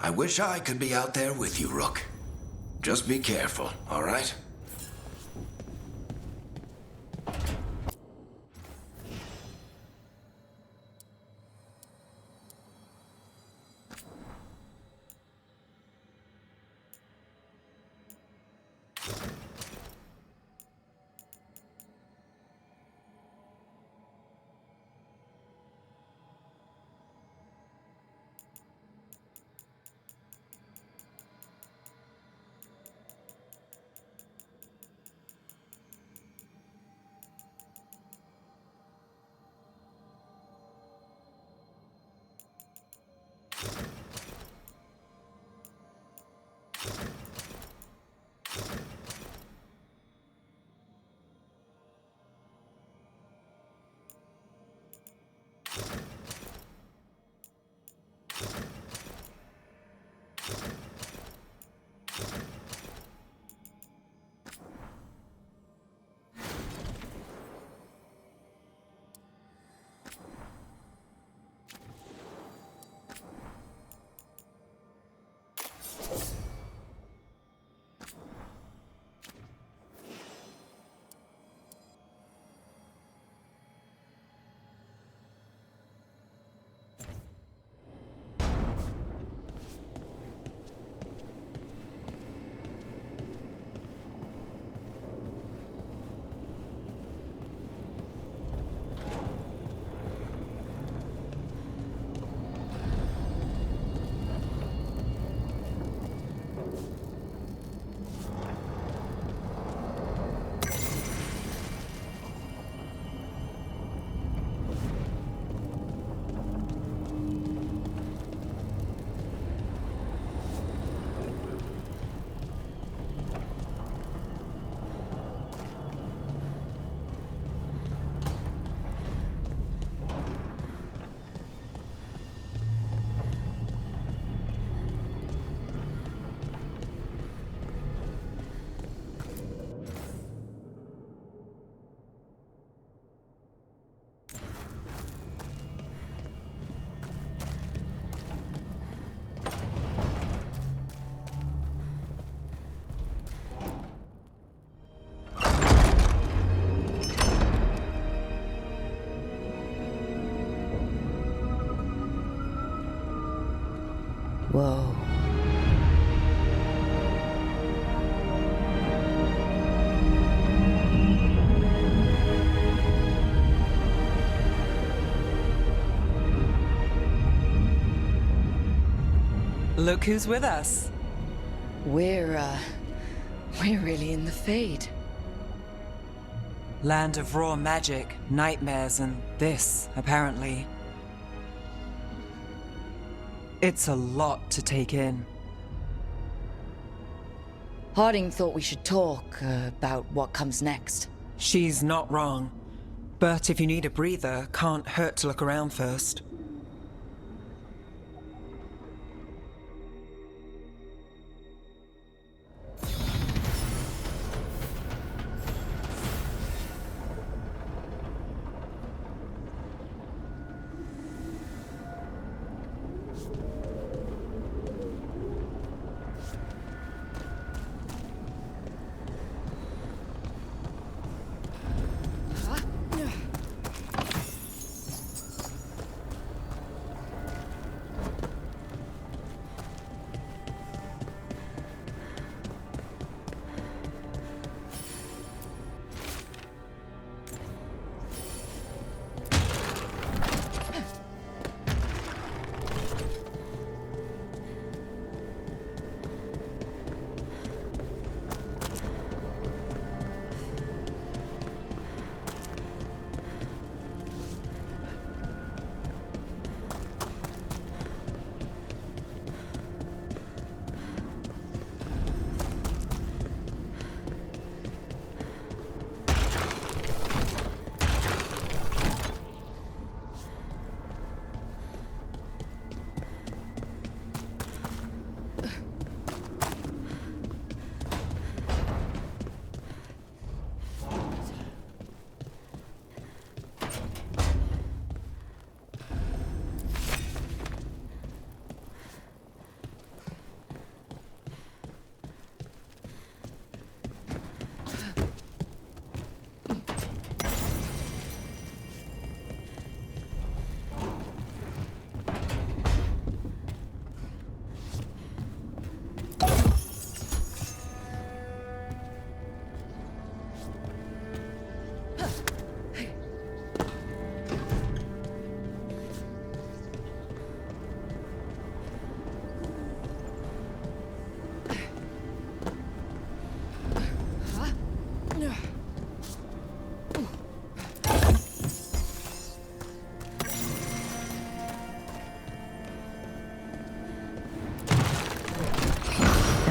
I wish I could be out there with you, Rook. Just be careful, all right? Whoa. Look who's with us. We're really in the Fade. Land of raw magic, nightmares, and this, apparently. It's a lot to take in. Harding thought we should talk about what comes next. She's not wrong. But if you need a breather, can't hurt to look around first.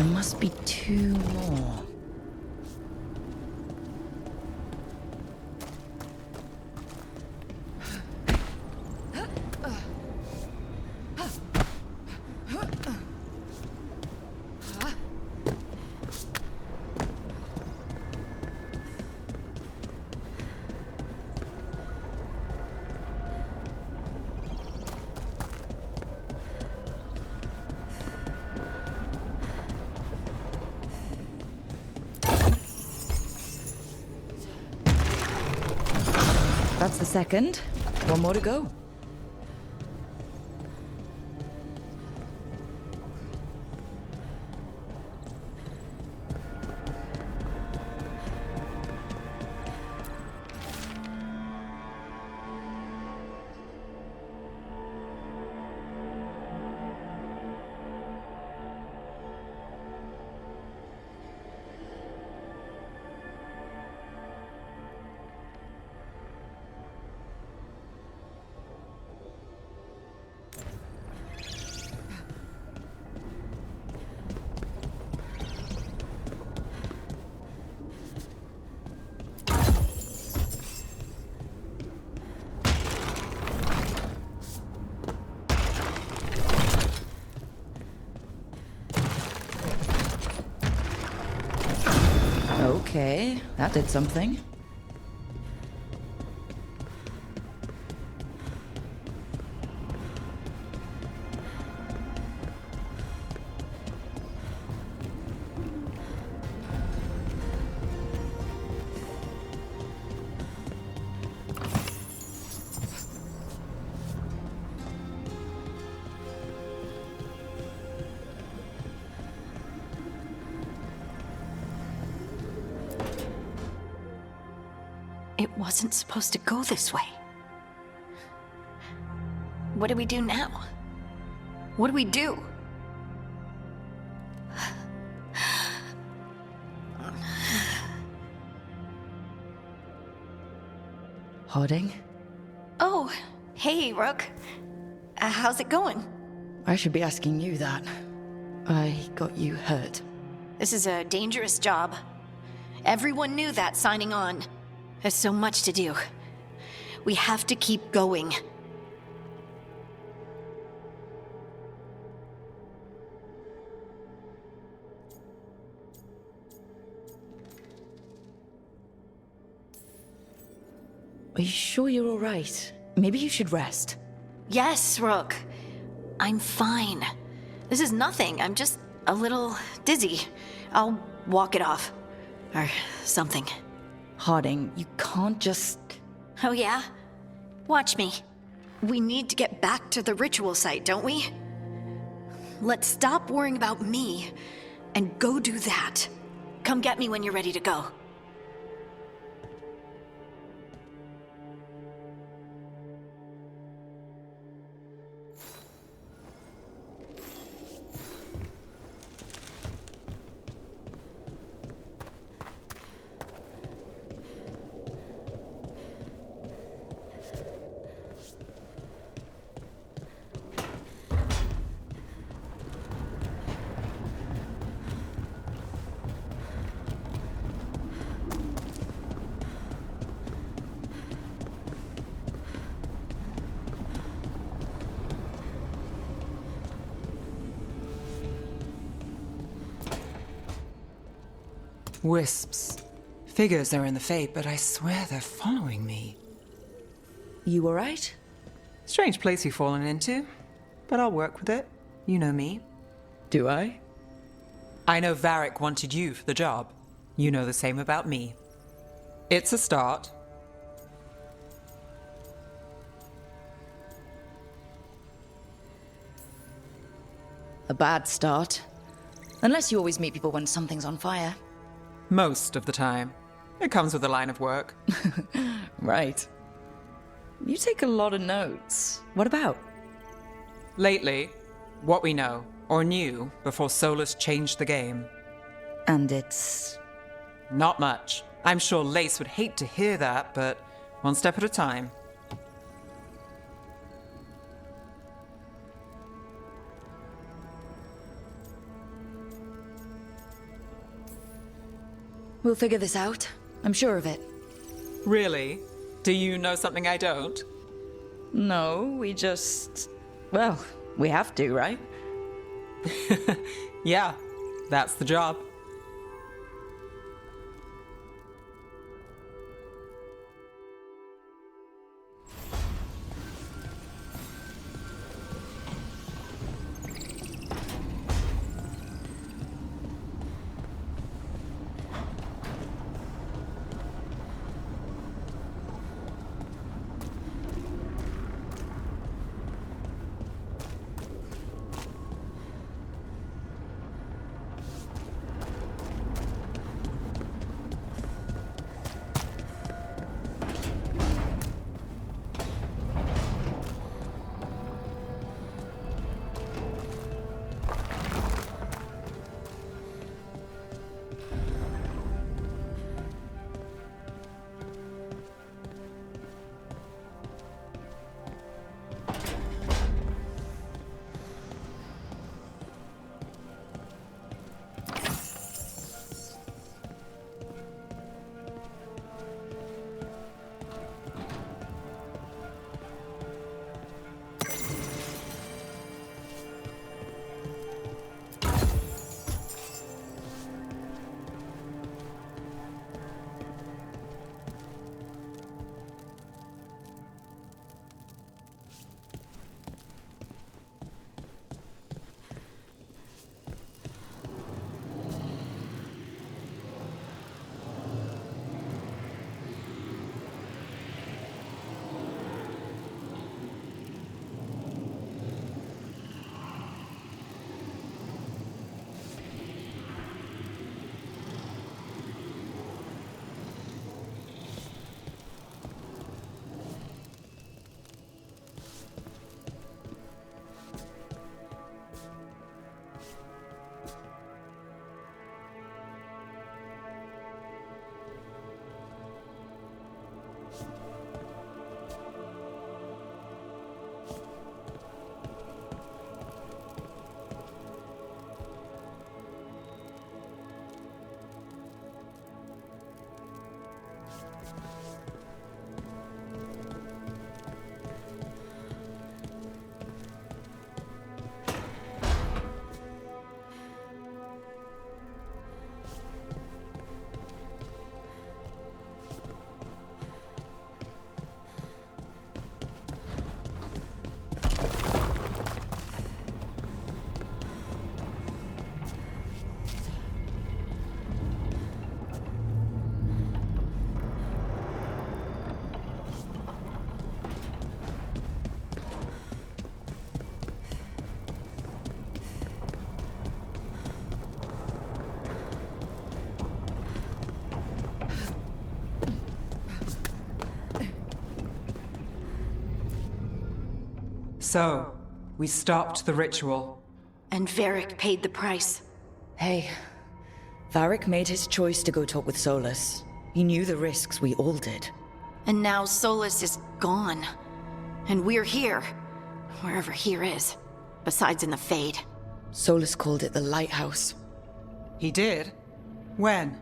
There must be 2 more. That's the second. 1 more to go. Okay, that did something. It wasn't supposed to go this way. What do we do now? What do we do? Harding? Oh, hey, Rook. How's it going? I should be asking you that. I got you hurt. This is a dangerous job. Everyone knew that signing on. There's so much to do. We have to keep going. Are you sure you're all right? Maybe you should rest. Yes, Rook. I'm fine. This is nothing. I'm just a little dizzy. I'll walk it off. Or something. Harding, you can't just... Oh yeah? Watch me. We need to get back to the ritual site, don't we? Let's stop worrying about me and go do that. Come get me when you're ready to go. Wisps. Figures are in the Fate, but I swear they're following me. You all right? Strange place you've fallen into, but I'll work with it. You know me. Do I? I know Varric wanted you for the job. You know the same about me. It's a start. A bad start. Unless you always meet people when something's on fire. Most of the time. It comes with the line of work. Right. You take a lot of notes. What about? Lately, what we know, or knew, before Solus changed the game. And it's... Not much. I'm sure Lace would hate to hear that, but one step at a time. We'll figure this out. I'm sure of it. Really? Do you know something I don't? No, we just... Well, we have to, right? Yeah, that's the job. So, we stopped the ritual. And Varric paid the price. Hey, Varric made his choice to go talk with Solus. He knew the risks, we all did. And now Solus is gone. And we're here. Wherever here is. Besides in the Fade. Solus called it the Lighthouse. He did? When?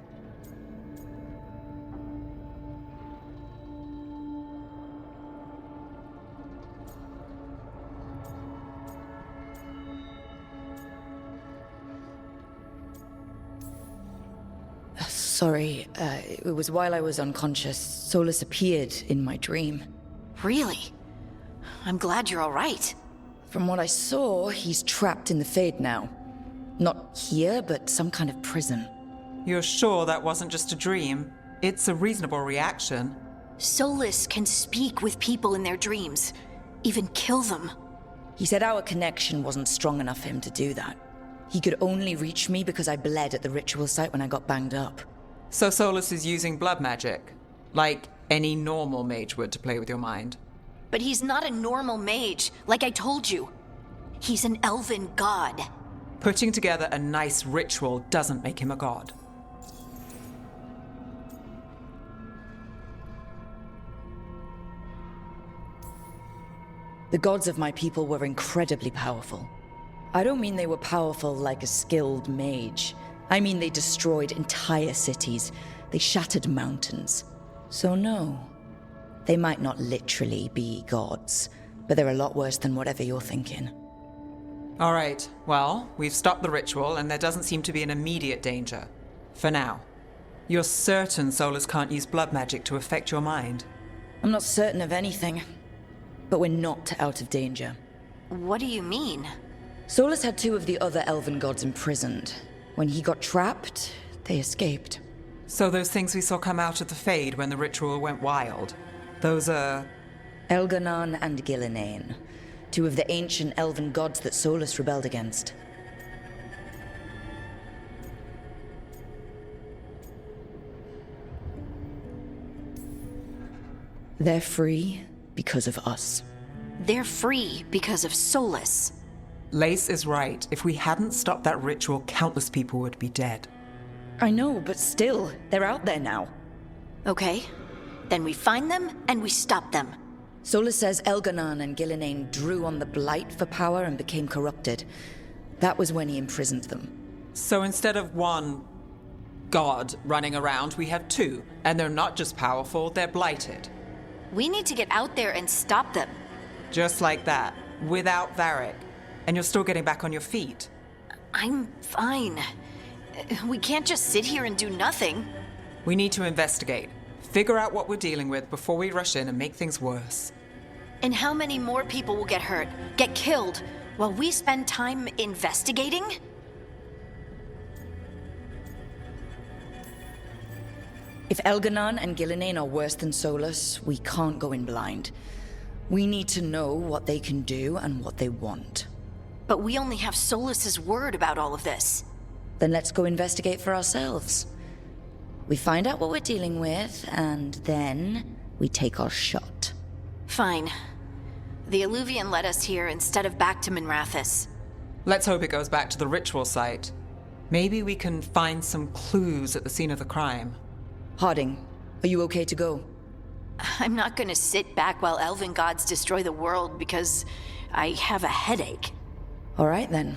Sorry, it was while I was unconscious. Solus appeared in my dream. Really? I'm glad you're all right. From what I saw, he's trapped in the Fade now. Not here, but some kind of prison. You're sure that wasn't just a dream? It's a reasonable reaction. Solus can speak with people in their dreams. Even kill them. He said our connection wasn't strong enough for him to do that. He could only reach me because I bled at the ritual site when I got banged up. So Solus is using blood magic? Like any normal mage would to play with your mind? But he's not a normal mage, like I told you. He's an elven god. Putting together a nice ritual doesn't make him a god. The gods of my people were incredibly powerful. I don't mean they were powerful like a skilled mage. I mean, they destroyed entire cities. They shattered mountains. So no, they might not literally be gods, but they're a lot worse than whatever you're thinking. All right, well, we've stopped the ritual, and there doesn't seem to be an immediate danger. For now. You're certain Solus can't use blood magic to affect your mind? I'm not certain of anything, but we're not out of danger. What do you mean? Solus had 2 of the other elven gods imprisoned. When he got trapped, they escaped. So those things we saw come out of the Fade when the ritual went wild, those are... Elganon and Gillinane, 2 of the ancient elven gods that Solus rebelled against. They're free because of us. They're free because of Solus. Lace is right. If we hadn't stopped that ritual, countless people would be dead. I know, but still, they're out there now. Okay, then we find them and we stop them. Solus says Elganon and Gillinane drew on the Blight for power and became corrupted. That was when he imprisoned them. So instead of 1 god running around, we have 2. And they're not just powerful, they're blighted. We need to get out there and stop them. Just like that, without Varric. And you're still getting back on your feet. I'm fine. We can't just sit here and do nothing. We need to investigate. Figure out what we're dealing with before we rush in and make things worse. And how many more people will get hurt, get killed, while we spend time investigating? If Elganon and Gillinane are worse than Solus, we can't go in blind. We need to know what they can do and what they want. But we only have Solus's word about all of this. Then let's go investigate for ourselves. We find out what we're dealing with, and then we take our shot. Fine. The Illuvian led us here instead of back to Minrathous. Let's hope it goes back to the ritual site. Maybe we can find some clues at the scene of the crime. Harding, are you okay to go? I'm not gonna sit back while elven gods destroy the world because I have a headache. All right then.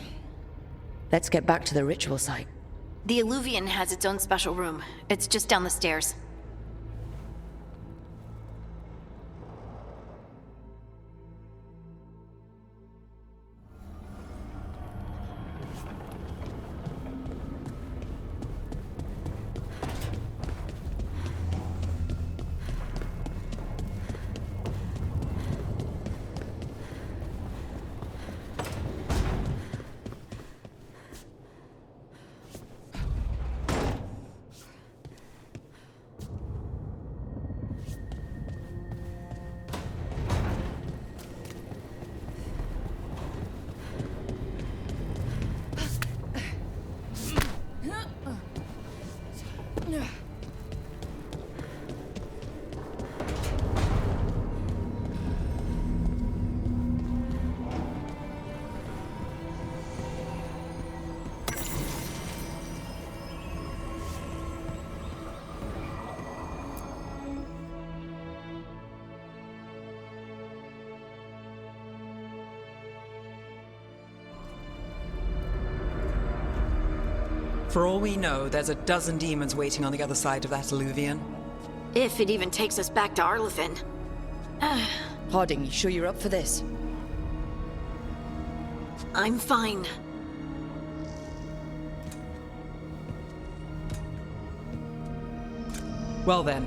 Let's get back to the ritual site. The Illuvian has its own special room. It's just down the stairs. For all we know, there's a dozen demons waiting on the other side of that Illuvian. If it even takes us back to Arlithin. Harding, you sure you're up for this? I'm fine. Well then.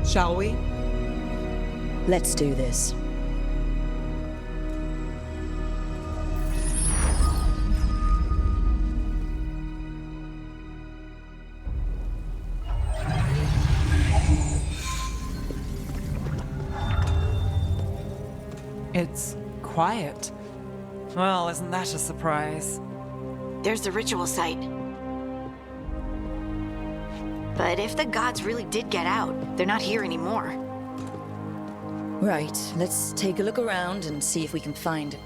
Shall we? Let's do this. It's quiet. Well, isn't that a surprise? There's the ritual site. But if the gods really did get out, they're not here anymore. Right, let's take a look around and see if we can find...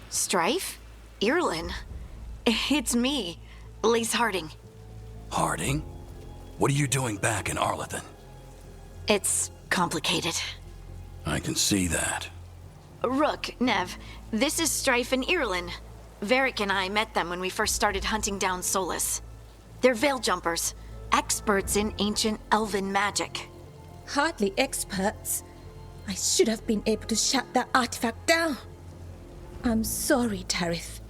Strife? Irlin? It's me, Lise Harding. Harding? What are you doing back in Arlington? It's complicated. I can see that. Rook, Nev, this is Strife and Irlin. Varric and I met them when we first started hunting down Solus. They're veil jumpers, experts in ancient elven magic. Hardly experts. I should have been able to shut that artifact down. I'm sorry, Tarith.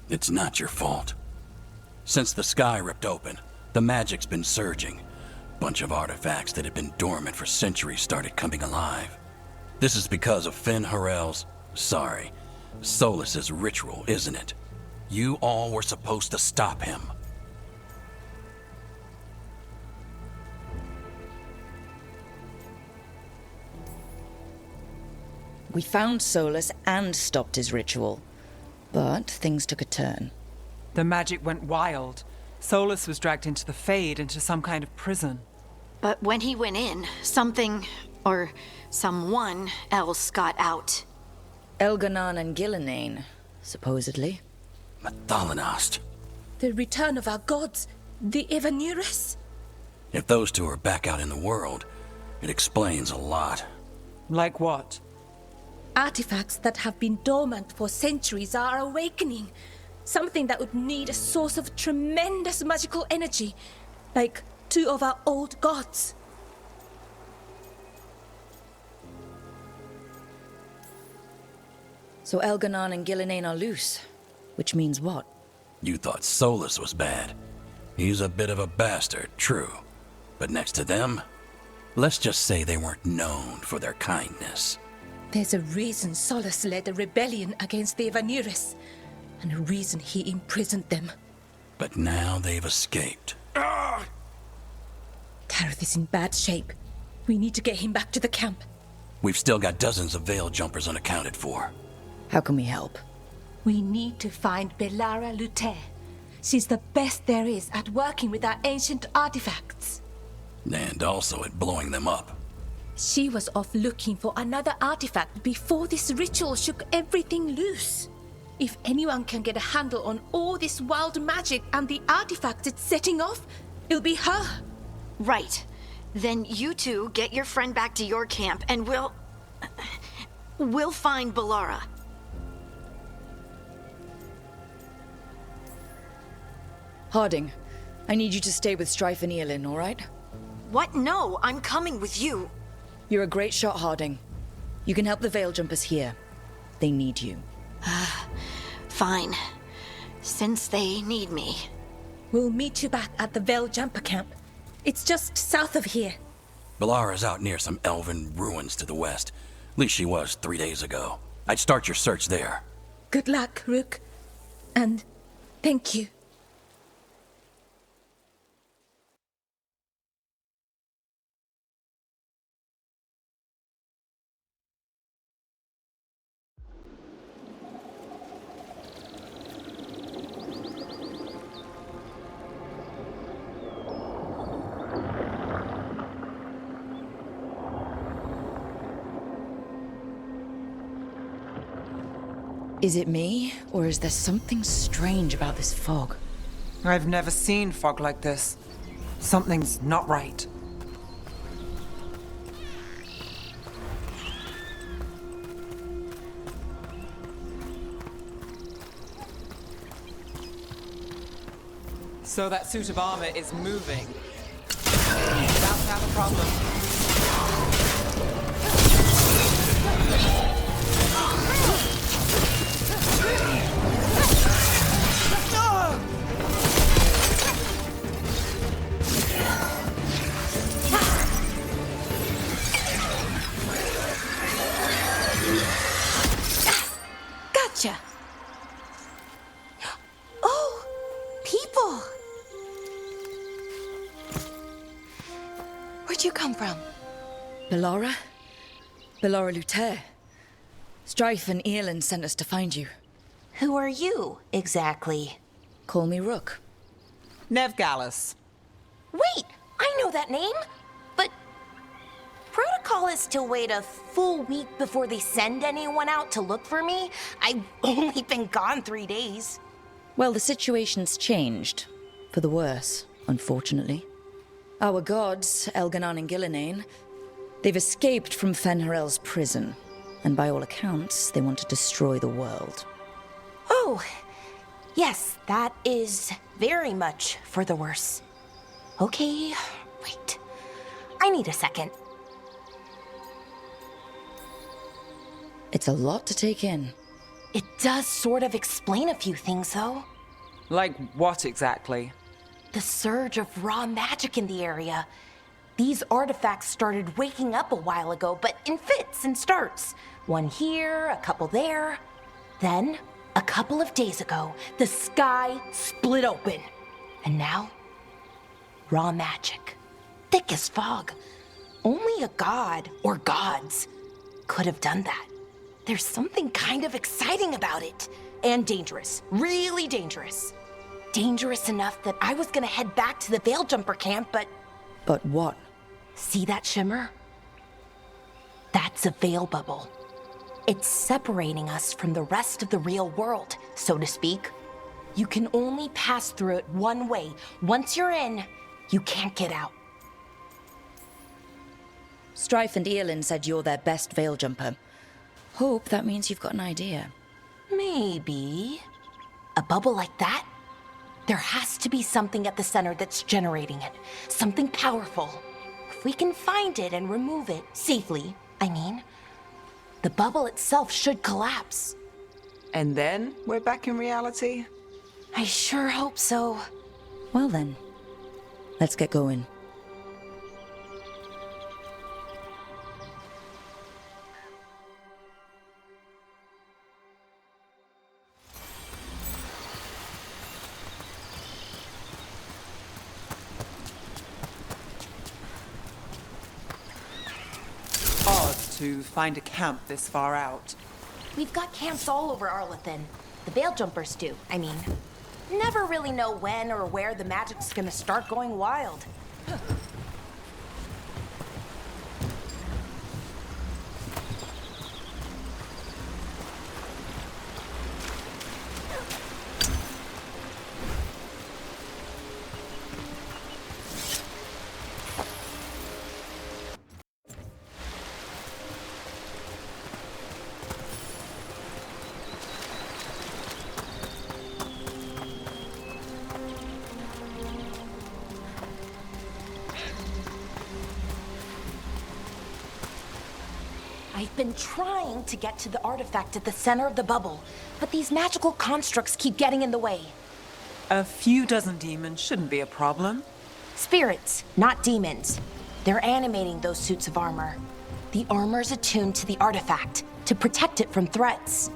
It's not your fault. Since the sky ripped open, the magic's been surging. Bunch of artifacts that had been dormant for centuries started coming alive. This is because of Finn Harel's, Solus's ritual, isn't it? You all were supposed to stop him. We found Solus and stopped his ritual, but things took a turn. The magic went wild. Solus was dragged into the Fade, into some kind of prison. But when he went in, something, or someone else got out. Elganon and Gillenane, supposedly. Mathalanost. The return of our gods, the Evanurus. If those two are back out in the world, it explains a lot. Like what? Artifacts that have been dormant for centuries are awakening. Something that would need a source of tremendous magical energy, like two of our old gods. So Elganon and Gillenane are loose, which means what? You thought Solus was bad. He's a bit of a bastard, true. But next to them, let's just say they weren't known for their kindness. There's a reason Solus led a rebellion against the Evanurus, and a reason he imprisoned them. But now they've escaped. Tarith is in bad shape. We need to get him back to the camp. We've still got dozens of veil jumpers unaccounted for. How can we help? We need to find Belara Luther. She's the best there is at working with our ancient artifacts. And also at blowing them up. She was off looking for another artifact before this ritual shook everything loose. If anyone can get a handle on all this wild magic and the artifacts it's setting off, it'll be her. Right. Then you two get your friend back to your camp and we'll find Belara. Harding, I need you to stay with Strife and Eolin, all right? What? No, I'm coming with you. You're a great shot, Harding. You can help the veil jumpers here. They need you. Fine. Since they need me. We'll meet you back at the Veil Jumper camp. It's just south of here. Belara's out near some elven ruins to the west. At least she was 3 days ago. I'd start your search there. Good luck, Rook. And thank you. Is it me, or is there something strange about this fog? I've never seen fog like this. Something's not right. So that suit of armor is moving. About to have a problem. Gotcha. Oh, people. Where'd you come from? Belara? Belara Luther. Strife and Eolin sent us to find you. Who are you, exactly? Call me Rook. Nev Gallus. Wait, I know that name! But protocol is to wait a full week before they send anyone out to look for me. I've only been gone 3 days. Well, the situation's changed. For the worse, unfortunately. Our gods, Elganon and Gillinane, they've escaped from Fen'Harel's prison. And by all accounts, they want to destroy the world. Oh, yes, that is very much for the worse. Okay, wait. I need a second. It's a lot to take in. It does sort of explain a few things, though. Like what exactly? The surge of raw magic in the area. These artifacts started waking up a while ago, but in fits and starts. One here, a couple there. Then, a couple of days ago, the sky split open. And now, raw magic. Thick as fog. Only a god, or gods, could have done that. There's something kind of exciting about it. And dangerous. Really dangerous. Dangerous enough that I was gonna head back to the Veilgjumper camp, but... But what? See that shimmer? That's a veil bubble. It's separating us from the rest of the real world, so to speak. You can only pass through it one way. Once you're in, you can't get out. Strife and Eolin said you're their best veil jumper. Hope that means you've got an idea. Maybe. A bubble like that? There has to be something at the center that's generating it. Something powerful. If we can find it and remove it, safely, I mean, the bubble itself should collapse. And then we're back in reality? I sure hope so. Well then, let's get going. Odd to find a camp this far out. We've got camps all over Arlathan. The Veiljumpers do, I mean. Never really know when or where the magic's gonna start going wild. I've been trying to get to the artifact at the center of the bubble, but these magical constructs keep getting in the way. A few dozen demons shouldn't be a problem. Spirits, not demons. They're animating those suits of armor. The armor's attuned to the artifact to protect it from threats.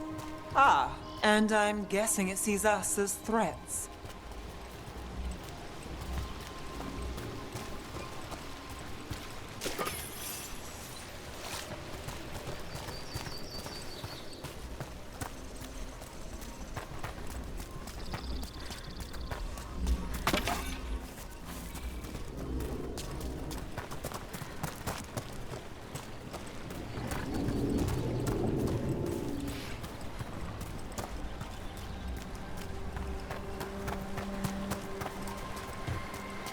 Ah, and I'm guessing it sees us as threats.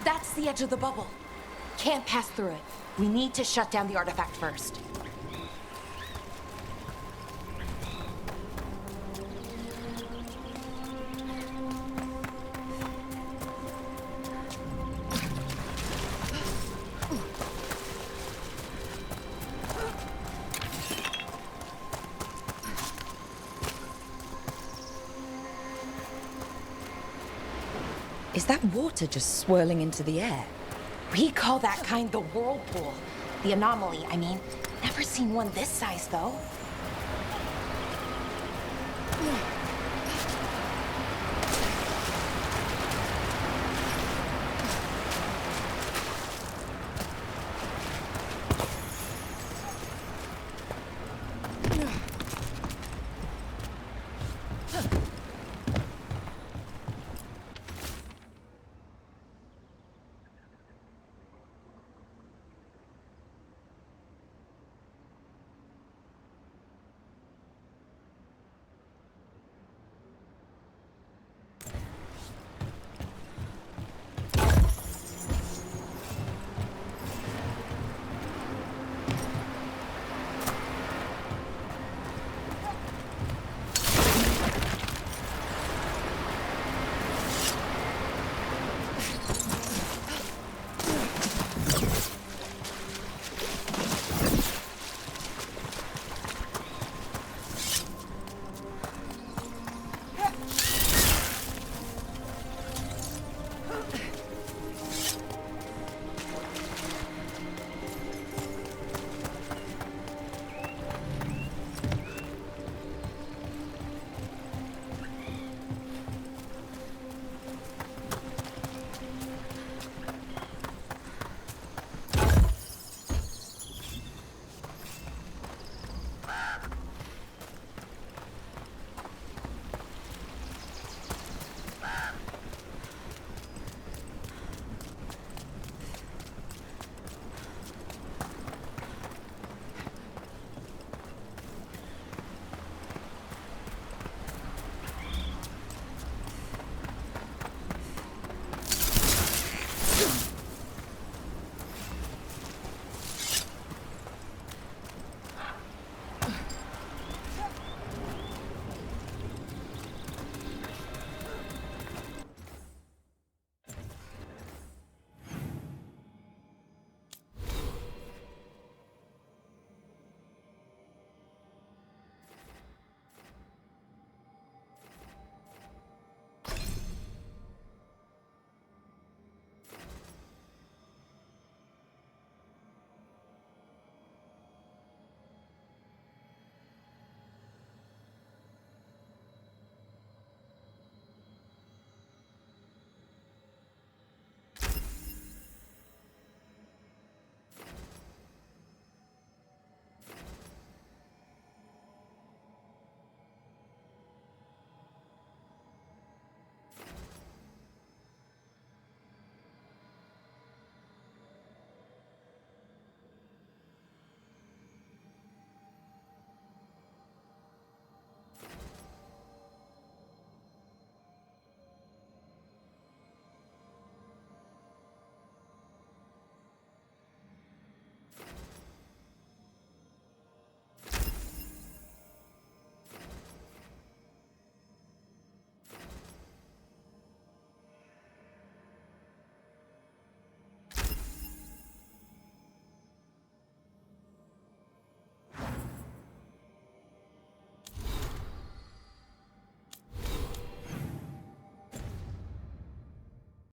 That's the edge of the bubble. Can't pass through it. We need to shut down the artifact first. Is that water just swirling into the air? We call that kind the whirlpool. The anomaly, I mean. Never seen one this size, though.